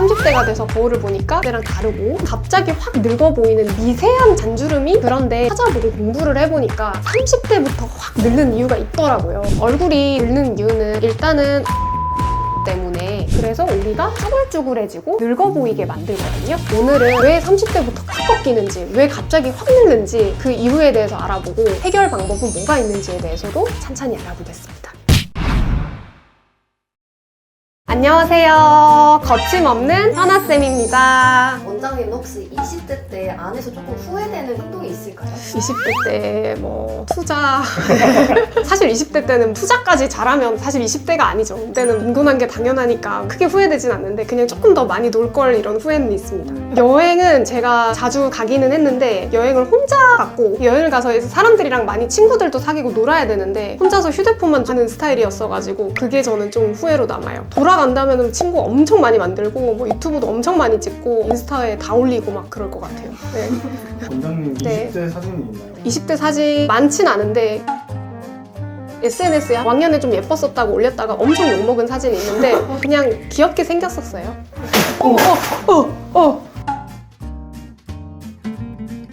30대가 돼서 거울을 보니까 그때랑 다르고 갑자기 확 늙어 보이는 미세한 잔주름이, 그런데 찾아보고 공부를 해보니까 30대부터 확 늙는 이유가 있더라고요. 얼굴이 늙는 이유는 일단은 때문에, 그래서 우리가 쭈글쭈글해지고 늙어 보이게 만들거든요. 오늘은 왜 30대부터 확 꺾이는지, 왜 갑자기 확 늙는지 그 이유에 대해서 알아보고 해결 방법은 뭐가 있는지에 대해서도 찬찬히 알아보겠습니다. 안녕하세요. 거침없는 현아쌤입니다. 원장님은 혹시 20대 때 안에서 조금 후회되는 행동이 있을까요? 20대 때 투자 사실 20대 때는 투자까지 잘하면 사실 20대가 아니죠. 그때는 빈곤한 게 당연하니까 크게 후회되진 않는데 그냥 조금 더 많이 놀 걸, 이런 후회는 있습니다. 여행은 제가 자주 가기는 했는데 여행을 혼자 갔고, 여행을 가서 사람들이랑 많이 친구들도 사귀고 놀아야 되는데 혼자서 휴대폰만 하는 스타일이었어가지고 그게 저는 좀 후회로 남아요. 돌아간다면 친구 엄청 많이 만들고 유튜브도 엄청 많이 찍고 인스타에 다 올리고 막 그럴 것 같아요. 네. 원장님 네. 20대 사진이 있나요? 20대 사진 많진 않은데 SNS에 왕년에 좀 예뻤었다고 올렸다가 엄청 욕먹은 사진이 있는데 그냥 귀엽게 생겼었어요.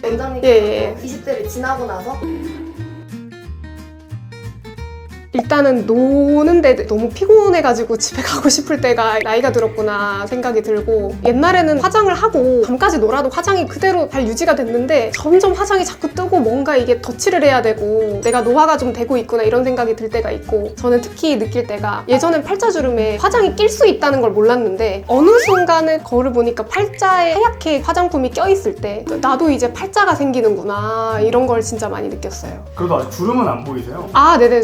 원장님께서 예. 20대를 지나고 나서 일단은 노는데 너무 피곤해가지고 집에 가고 싶을 때가 나이가 들었구나 생각이 들고, 옛날에는 화장을 하고 밤까지 놀아도 화장이 그대로 잘 유지가 됐는데 점점 화장이 자꾸 뜨고 뭔가 이게 덧칠을 해야 되고 내가 노화가 좀 되고 있구나 이런 생각이 들 때가 있고, 저는 특히 느낄 때가 예전엔 팔자주름에 화장이 낄 수 있다는 걸 몰랐는데 어느 순간에 거울을 보니까 팔자에 하얗게 화장품이 껴있을 때 나도 이제 팔자가 생기는구나 이런 걸 진짜 많이 느꼈어요. 그래도 아직 주름은 안 보이세요? 아, 네네.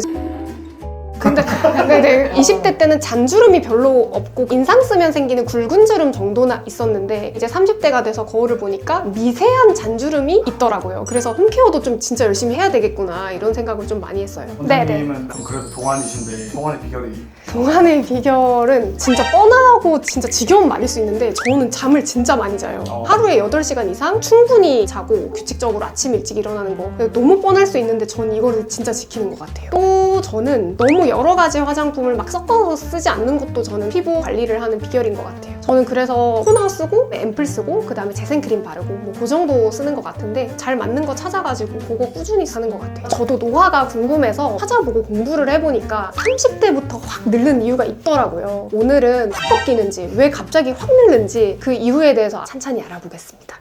근데 네네, 20대 때는 잔주름이 별로 없고 인상 쓰면 생기는 굵은 주름 정도나 있었는데 이제 30대가 돼서 거울을 보니까 미세한 잔주름이 있더라고요. 그래서 홈케어도 좀 진짜 열심히 해야 되겠구나 이런 생각을 좀 많이 했어요. 원장님은 좀 그래도 동안이신데 동안의 비결이? 동안의 비결은 진짜 뻔하고 진짜 지겨운 말일 수 있는데 저는 잠을 진짜 많이 자요. 하루에 8시간 이상 충분히 자고 규칙적으로 아침 일찍 일어나는 거. 너무 뻔할 수 있는데 전 이거를 진짜 지키는 것 같아요. 또 저는 너무 여러 가지 화장품을 막 섞어서 쓰지 않는 것도 저는 피부 관리를 하는 비결인 것 같아요. 저는 그래서 토너 쓰고 앰플 쓰고 그 다음에 재생크림 바르고 그 정도 쓰는 것 같은데 잘 맞는 거 찾아가지고 그거 꾸준히 쓰는 것 같아요. 저도 노화가 궁금해서 찾아보고 공부를 해보니까 30대부터 확 늙는 이유가 있더라고요. 오늘은 확 꺾이는지, 왜 갑자기 확 늙는지 그 이유에 대해서 찬찬히 알아보겠습니다.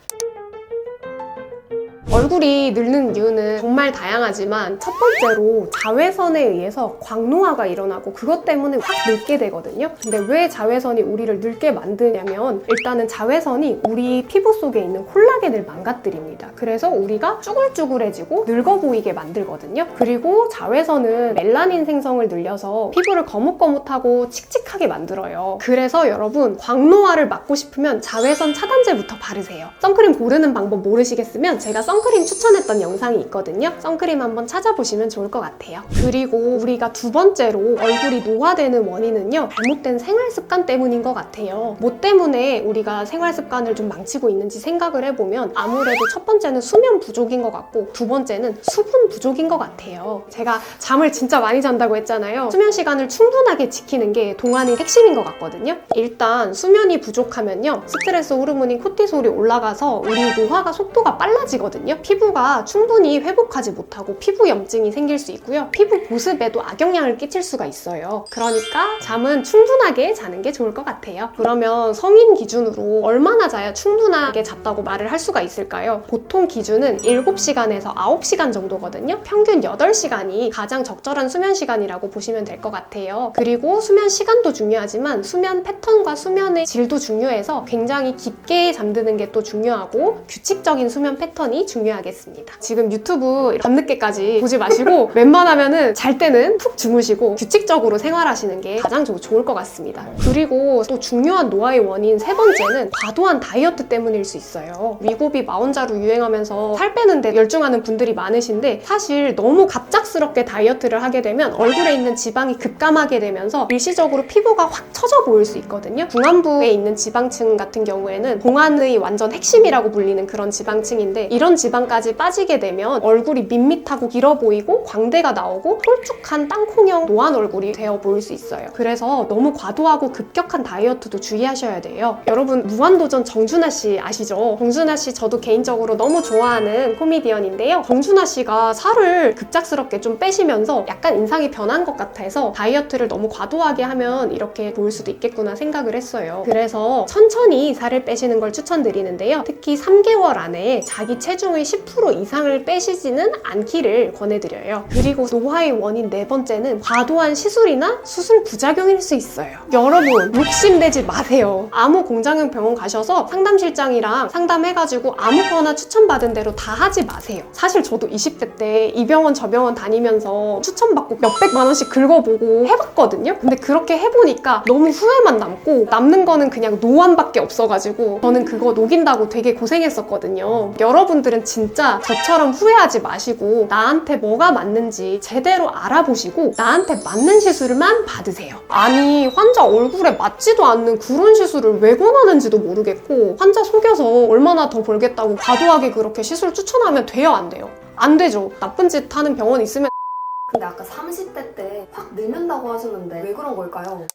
얼굴이 늙는 이유는 정말 다양하지만 첫 번째로 자외선에 의해서 광노화가 일어나고 그것 때문에 확 늙게 되거든요. 근데 왜 자외선이 우리를 늙게 만드냐면 일단은 자외선이 우리 피부 속에 있는 콜라겐을 망가뜨립니다. 그래서 우리가 쭈글쭈글해지고 늙어 보이게 만들거든요. 그리고 자외선은 멜라닌 생성을 늘려서 피부를 거뭇거뭇하고 칙칙하게 만들어요. 그래서 여러분 광노화를 막고 싶으면 자외선 차단제부터 바르세요. 선크림 고르는 방법 모르시겠으면 제가 선크림 추천했던 영상이 있거든요. 선크림 한번 찾아보시면 좋을 것 같아요. 그리고 우리가 두 번째로 얼굴이 노화되는 원인은요, 잘못된 생활 습관 때문인 것 같아요. 뭐 때문에 우리가 생활 습관을 좀 망치고 있는지 생각을 해보면 아무래도 첫 번째는 수면 부족인 것 같고 두 번째는 수분 부족인 것 같아요. 제가 잠을 진짜 많이 잔다고 했잖아요. 수면 시간을 충분하게 지키는 게 동안의 핵심인 것 같거든요. 일단 수면이 부족하면요, 스트레스 호르몬인 코티솔이 올라가서 우리 노화가 속도가 빨라지거든요. 피부가 충분히 회복하지 못하고 피부 염증이 생길 수 있고요. 피부 보습에도 악영향을 끼칠 수가 있어요. 그러니까 잠은 충분하게 자는 게 좋을 것 같아요. 그러면 성인 기준으로 얼마나 자야 충분하게 잤다고 말을 할 수가 있을까요? 보통 기준은 7시간에서 9시간 정도거든요. 평균 8시간이 가장 적절한 수면 시간이라고 보시면 될 것 같아요. 그리고 수면 시간도 중요하지만 수면 패턴과 수면의 질도 중요해서 굉장히 깊게 잠드는 게 또 중요하고 규칙적인 수면 패턴이 중요하겠습니다. 지금 유튜브 밤늦게까지 보지 마시고 웬만하면은 잘 때는 푹 주무시고 규칙적으로 생활하시는 게 가장 좋을 것 같습니다. 그리고 또 중요한 노화의 원인 세 번째는 과도한 다이어트 때문일 수 있어요. 위고비 마원자로 유행하면서 살 빼는데 열중하는 분들이 많으신데 사실 너무 갑작스럽게 다이어트를 하게 되면 얼굴에 있는 지방이 급감하게 되면서 일시적으로 피부가 확 처져 보일 수 있거든요. 중안부에 있는 지방층 같은 경우에는 봉환의 완전 핵심이라고 불리는 그런 지방층인데 이런 지방까지 빠지게 되면 얼굴이 밋밋하고 길어 보이고 광대가 나오고 홀쭉한 땅콩형 노안 얼굴이 되어 보일 수 있어요. 그래서 너무 과도하고 급격한 다이어트도 주의하셔야 돼요. 여러분 무한도전 정준하 씨 아시죠? 정준하 씨 저도 개인적으로 너무 좋아하는 코미디언인데요. 정준하 씨가 살을 급작스럽게 좀 빼시면서 약간 인상이 변한 것 같아서 다이어트를 너무 과도하게 하면 이렇게 보일 수도 있겠구나 생각을 했어요. 그래서 천천히 살을 빼시는 걸 추천드리는데요. 특히 3개월 안에 자기 체중의 10% 이상을 빼시지는 않기를 권해드려요. 그리고 노화의 원인 네 번째는 과도한 시술이나 수술 부작용일 수 있어요. 여러분 욕심내지 마세요. 아무 공장형 병원 가셔서 상담실장이랑 상담해가지고 아무거나 추천받은 대로 다 하지 마세요. 사실 저도 20대 때 이 병원 저 병원 다니면서 추천받고 몇백만 원씩 긁어보고 해봤거든요. 근데 그렇게 해보니까 너무 후회만 남고 남는 거는 그냥 노안밖에 없어가지고 저는 그거 녹인다고 되게 고생했었거든요. 여러분들은 진짜 저처럼 후회하지 마시고 나한테 뭐가 맞는지 제대로 알아보시고 나한테 맞는 시술만 받으세요. 아니 환자 얼굴에 맞지도 않는 그런 시술을 왜 권하는지도 모르겠고 환자 속여서 얼마나 더 벌겠다고 과도하게 그렇게 시술 추천하면 돼요 안 돼요? 안 되죠. 나쁜 짓 하는 병원 있으면. 근데 아까 30대 때 확 늙는다고 하셨는데 왜 그런 걸까요?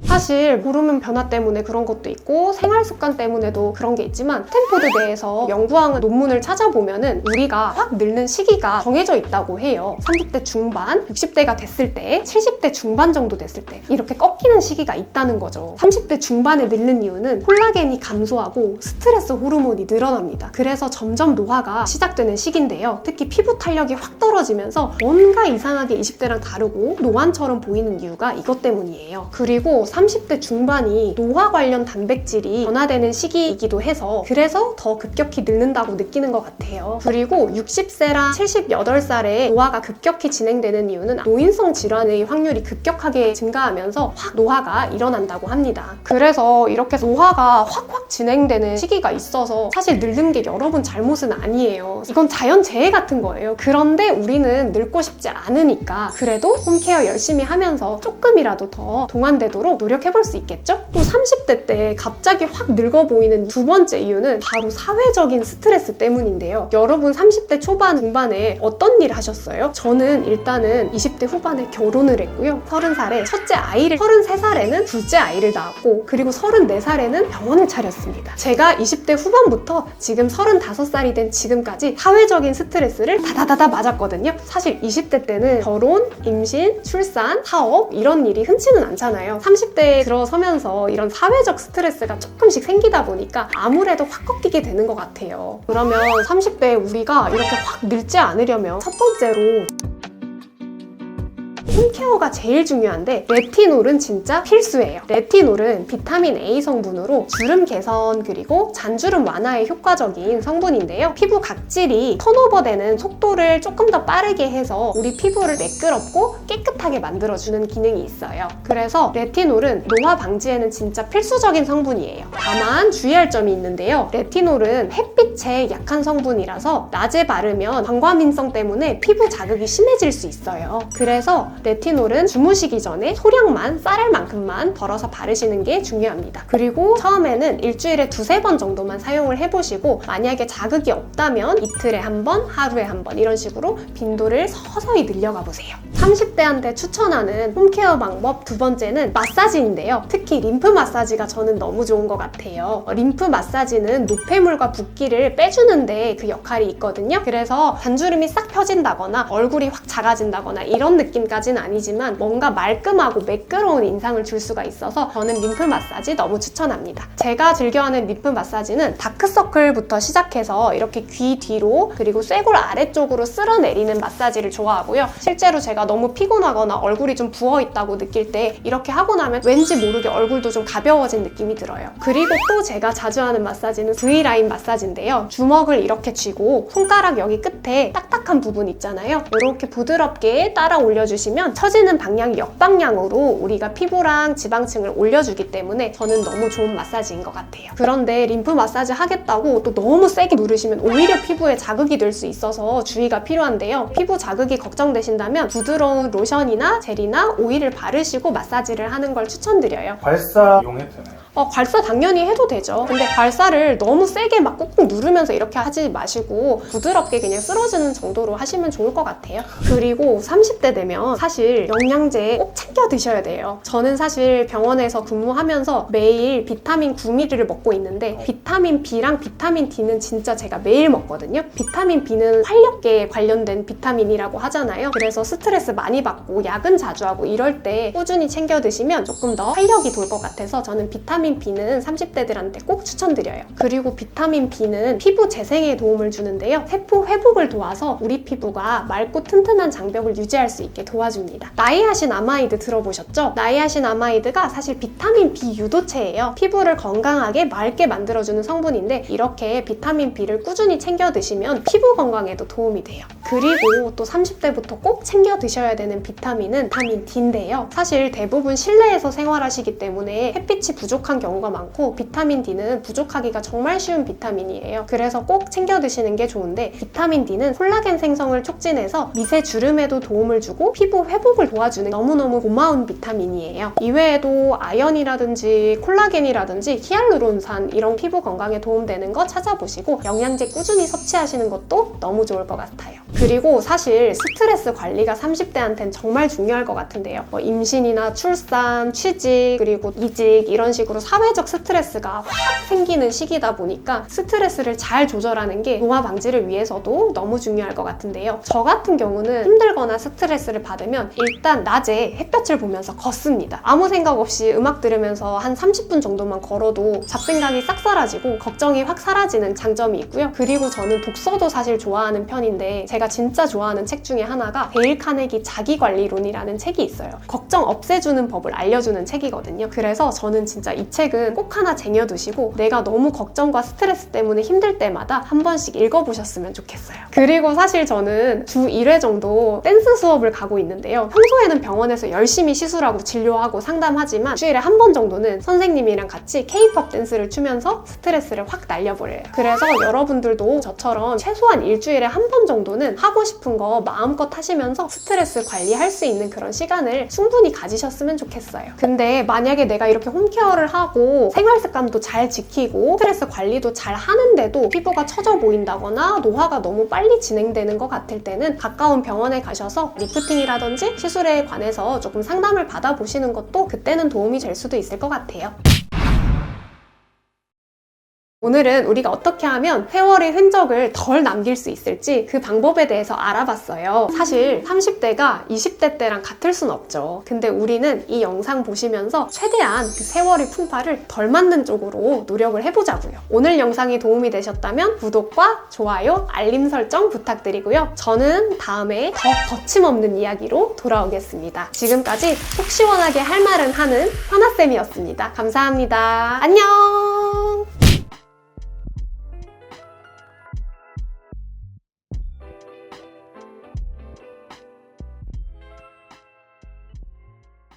사실 호르몬 변화 때문에 그런 것도 있고 생활 습관 때문에도 그런 게 있지만 스탠포드 내에서 연구한 논문을 찾아보면은 우리가 확 늙는 시기가 정해져 있다고 해요. 30대 중반, 60대가 됐을 때, 70대 중반 정도 됐을 때 이렇게 꺾이는 시기가 있다는 거죠. 30대 중반에 늙는 이유는 콜라겐이 감소하고 스트레스 호르몬이 늘어납니다. 그래서 점점 노화가 시작되는 시기인데요. 특히 피부 탄력이 확 떨어지면서 뭔가 이상하게 20대랑 다르고 노안처럼 보이는 이유가 이것 때문이에요. 그리고 30대 중반이 노화 관련 단백질이 변화되는 시기이기도 해서 그래서 더 급격히 늙는다고 느끼는 것 같아요. 그리고 60세랑 78살에 노화가 급격히 진행되는 이유는 노인성 질환의 확률이 급격하게 증가하면서 확 노화가 일어난다고 합니다. 그래서 이렇게 노화가 확 진행되는 시기가 있어서 사실 늙는 게 여러분 잘못은 아니에요. 이건 자연재해 같은 거예요. 그런데 우리는 늙고 싶지 않으니까 그래도 홈케어 열심히 하면서 조금이라도 더 동안되도록 노력해볼 수 있겠죠? 또 30대 때 갑자기 확 늙어 보이는 두 번째 이유는 바로 사회적인 스트레스 때문인데요. 여러분 30대 초반, 중반에 어떤 일 하셨어요? 저는 일단은 20대 후반에 결혼을 했고요. 30살에 첫째 아이를, 33살에는 둘째 아이를 낳았고 그리고 34살에는 병원을 차렸습니다. 제가 20대 후반부터 지금 35살이 된 지금까지 사회적인 스트레스를 다다다다 맞았거든요. 사실 20대 때는 결혼, 임신, 출산, 사업 이런 일이 흔치는 않잖아요. 30대에 들어서면서 이런 사회적 스트레스가 조금씩 생기다 보니까 아무래도 확 꺾이게 되는 것 같아요. 그러면 30대에 우리가 이렇게 확 늙지 않으려면 첫 번째로 홈케어가 제일 중요한데 레티놀은 진짜 필수예요. 레티놀은 비타민 A 성분으로 주름 개선 그리고 잔주름 완화에 효과적인 성분인데요. 피부 각질이 턴오버되는 속도를 조금 더 빠르게 해서 우리 피부를 매끄럽고 깨끗하게 만들어주는 기능이 있어요. 그래서 레티놀은 노화 방지에는 진짜 필수적인 성분이에요. 다만 주의할 점이 있는데요. 레티놀은 햇빛에 약한 성분이라서 낮에 바르면 광과민성 때문에 피부 자극이 심해질 수 있어요. 그래서 레티놀은 주무시기 전에 소량만 쌀알 만큼만 덜어서 바르시는 게 중요합니다. 그리고 처음에는 일주일에 2-3번 정도만 사용을 해보시고 만약에 자극이 없다면 이틀에 한 번, 하루에 한 번 이런 식으로 빈도를 서서히 늘려가 보세요. 30대한테 추천하는 홈케어 방법 두 번째는 마사지인데요. 특히 림프 마사지가 저는 너무 좋은 것 같아요. 림프 마사지는 노폐물과 붓기를 빼주는데 그 역할이 있거든요. 그래서 잔주름이 싹 펴진다거나 얼굴이 확 작아진다거나 이런 느낌까지는 아니지만 뭔가 말끔하고 매끄러운 인상을 줄 수가 있어서 저는 림프 마사지 너무 추천합니다. 제가 즐겨하는 림프 마사지는 다크서클부터 시작해서 이렇게 귀 뒤로 그리고 쇄골 아래쪽으로 쓸어내리는 마사지를 좋아하고요. 실제로 제가 너무 피곤하거나 얼굴이 좀 부어있다고 느낄 때 이렇게 하고 나면 왠지 모르게 얼굴도 좀 가벼워진 느낌이 들어요. 그리고 또 제가 자주 하는 마사지는 V라인 마사지인데요. 주먹을 이렇게 쥐고 손가락 여기 끝에 딱딱한 부분 있잖아요. 이렇게 부드럽게 따라 올려주시면 처지는 방향이 역방향으로 우리가 피부랑 지방층을 올려주기 때문에 저는 너무 좋은 마사지인 것 같아요. 그런데 림프 마사지 하겠다고 또 너무 세게 누르시면 오히려 피부에 자극이 될 수 있어서 주의가 필요한데요. 피부 자극이 걱정되신다면 부드러운 로션이나 젤이나 오일을 바르시고 마사지를 하는 걸 추천드려요. 발사 이용해도 되나요? 괄사 당연히 해도 되죠. 근데 괄사를 너무 세게 막 꾹꾹 누르면서 이렇게 하지 마시고 부드럽게 그냥 쓸어주는 정도로 하시면 좋을 것 같아요. 그리고 30대 되면 사실 영양제 꼭 챙겨 드셔야 돼요. 저는 사실 병원에서 근무하면서 매일 비타민 9ml를 먹고 있는데 비타민 B랑 비타민 D는 진짜 제가 매일 먹거든요. 비타민 B는 활력계에 관련된 비타민이라고 하잖아요. 그래서 스트레스 많이 받고 야근 자주 하고 이럴 때 꾸준히 챙겨 드시면 조금 더 활력이 돌 것 같아서 저는 비타민 B는 30대들한테 꼭 추천드려요. 그리고 비타민 B는 피부 재생에 도움을 주는데요. 세포 회복을 도와서 우리 피부가 맑고 튼튼한 장벽을 유지할 수 있게 도와줍니다. 나이아신아마이드 들어보셨죠? 나이아신아마이드가 사실 비타민 B 유도체예요. 피부를 건강하게 맑게 만들어주는 성분인데 이렇게 비타민 B를 꾸준히 챙겨 드시면 피부 건강에도 도움이 돼요. 그리고 또 30대부터 꼭 챙겨 드셔야 되는 비타민은 비타민 D인데요. 사실 대부분 실내에서 생활하시기 때문에 햇빛이 부족한 경우가 많고 비타민 D는 부족하기가 정말 쉬운 비타민이에요. 그래서 꼭 챙겨 드시는 게 좋은데 비타민 D는 콜라겐 생성을 촉진해서 미세 주름에도 도움을 주고 피부 회복을 도와주는 너무너무 고마운 비타민이에요. 이외에도 아연이라든지 콜라겐이라든지 히알루론산 이런 피부 건강에 도움되는 거 찾아보시고 영양제 꾸준히 섭취하시는 것도 너무 좋을 것 같아요. 그리고 사실 스트레스 관리가 30대한테는 정말 중요할 것 같은데요. 임신이나 출산, 취직, 그리고 이직 이런 식으로 사회적 스트레스가 확 생기는 시기다 보니까 스트레스를 잘 조절하는 게 노화 방지를 위해서도 너무 중요할 것 같은데요. 저 같은 경우는 힘들거나 스트레스를 받으면 일단 낮에 햇볕을 보면서 걷습니다. 아무 생각 없이 음악 들으면서 한 30분 정도만 걸어도 잡생각이 싹 사라지고 걱정이 확 사라지는 장점이 있고요. 그리고 저는 독서도 사실 좋아하는 편인데 제가 진짜 좋아하는 책 중에 하나가 데일 카네기 자기관리론이라는 책이 있어요. 걱정 없애주는 법을 알려주는 책이거든요. 그래서 저는 진짜 이 책은 꼭 하나 쟁여두시고 내가 너무 걱정과 스트레스 때문에 힘들 때마다 한 번씩 읽어보셨으면 좋겠어요. 그리고 사실 저는 주 1회 정도 댄스 수업을 가고 있는데요. 평소에는 병원에서 열심히 시술하고 진료하고 상담하지만 주일에 한 번 정도는 선생님이랑 같이 K-POP 댄스를 추면서 스트레스를 확 날려버려요. 그래서 여러분들도 저처럼 최소한 일주일에 한 번 정도는 하고 싶은 거 마음껏 하시면서 스트레스 관리할 수 있는 그런 시간을 충분히 가지셨으면 좋겠어요. 근데 만약에 내가 이렇게 홈케어를 하고 생활 습관도 잘 지키고 스트레스 관리도 잘 하는데도 피부가 처져 보인다거나 노화가 너무 빨리 진행되는 것 같을 때는 가까운 병원에 가셔서 리프팅이라든지 시술에 관해서 조금 상담을 받아보시는 것도 그때는 도움이 될 수도 있을 것 같아요. 오늘은 우리가 어떻게 하면 세월의 흔적을 덜 남길 수 있을지 그 방법에 대해서 알아봤어요. 사실 30대가 20대 때랑 같을 순 없죠. 근데 우리는 이 영상 보시면서 최대한 그 세월의 풍파를 덜 맞는 쪽으로 노력을 해보자고요. 오늘 영상이 도움이 되셨다면 구독과 좋아요, 알림 설정 부탁드리고요. 저는 다음에 더 거침없는 이야기로 돌아오겠습니다. 지금까지 속 시원하게 할 말은 하는 현아쌤이었습니다. 감사합니다. 안녕!